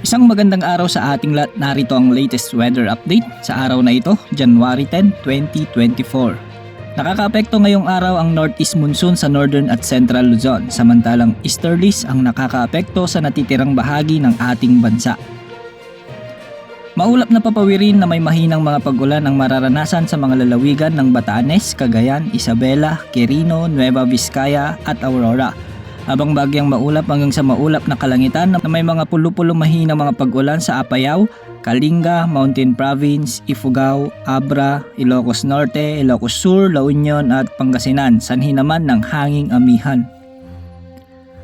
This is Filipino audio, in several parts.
Isang magandang araw sa ating lahat. Narito ang latest weather update sa araw na ito, January 10, 2024. Nakakaapekto ngayong araw ang northeast monsoon sa northern at central Luzon, samantalang easterlies ang nakakaapekto sa natitirang bahagi ng ating bansa. Maulap na papawirin na may mahinang mga pag-ulan ang mararanasan sa mga lalawigan ng Batanes, Cagayan, Isabela, Quirino, Nueva Vizcaya at Aurora. Habang bagyang maulap hanggang sa maulap na kalangitan na may mga pulo-pulo mahinang mga pag-ulan sa Apayao, Kalinga, Mountain Province, Ifugao, Abra, Ilocos Norte, Ilocos Sur, La Union at Pangasinan, sanhi naman ng hanging amihan.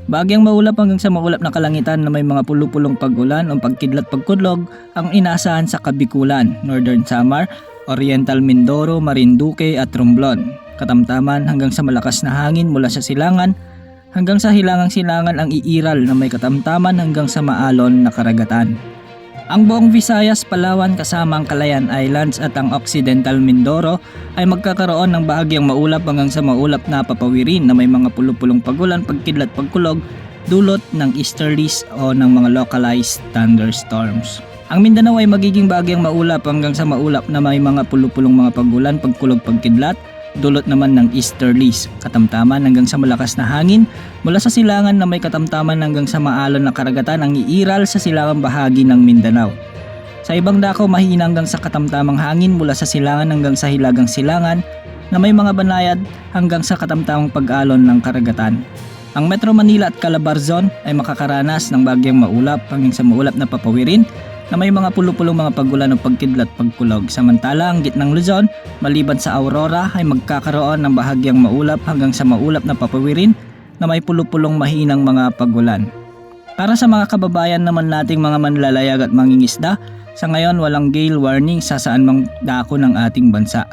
Bagyang maulap hanggang sa maulap na kalangitan na may mga pulo-pulong pag-ulan o pagkidlat-pagkudlog ang inaasahan sa Kabikulan, Northern Samar, Oriental Mindoro, Marinduque at Romblon. Katamtaman hanggang sa malakas na hangin mula sa silangan hanggang sa hilangang-silangan ang iiral na may katamtaman hanggang sa maalon na karagatan. Ang buong Visayas, Palawan kasama ang Calayan Islands at ang Occidental Mindoro ay magkakaroon ng bahagyang maulap hanggang sa maulap na papawirin na may mga pulo-pulong pagulan, pagkidlat, pagkulog, dulot ng easterlies o ng mga localized thunderstorms. Ang Mindanao ay magiging bahagyang maulap hanggang sa maulap na may mga pulo-pulong mga pagulan, pagkulog, pagkidlat, dulot naman ng easterlies, katamtaman hanggang sa malakas na hangin mula sa silangan na may katamtaman hanggang sa maalon na karagatan ang iiral sa silangang bahagi ng Mindanao. Sa ibang dako, mahina hanggang sa katamtamang hangin mula sa silangan hanggang sa hilagang silangan na may mga banayad hanggang sa katamtamang pag-alon ng karagatan. Ang Metro Manila at Calabarzon ay makakaranas ng bagyang maulap hanggang sa maulap na papawirin na may mga pulo-pulong mga pagulan o pagkidlat pagkulog. Samantala ang gitnang Luzon, maliban sa Aurora, ay magkakaroon ng bahagyang maulap hanggang sa maulap na papawirin na may pulo-pulong mahinang mga pagulan. Para sa mga kababayan naman nating mga manlalayag at mangingisda, sa ngayon walang gale warning sa saan mang dako ng ating bansa.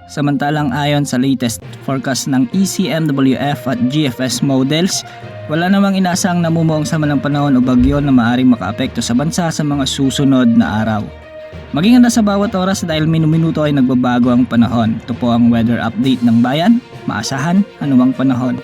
Samantalang ayon sa latest forecast ng ECMWF at GFS models, wala namang inaasang namumuong sama ng panahon o bagyo na maaaring makaapekto sa bansa sa mga susunod na araw. Maging handa sa bawat oras dahil minu-minuto ay nagbabago ang panahon. Ito po ang weather update ng bayan. Maasahan anumang panahon.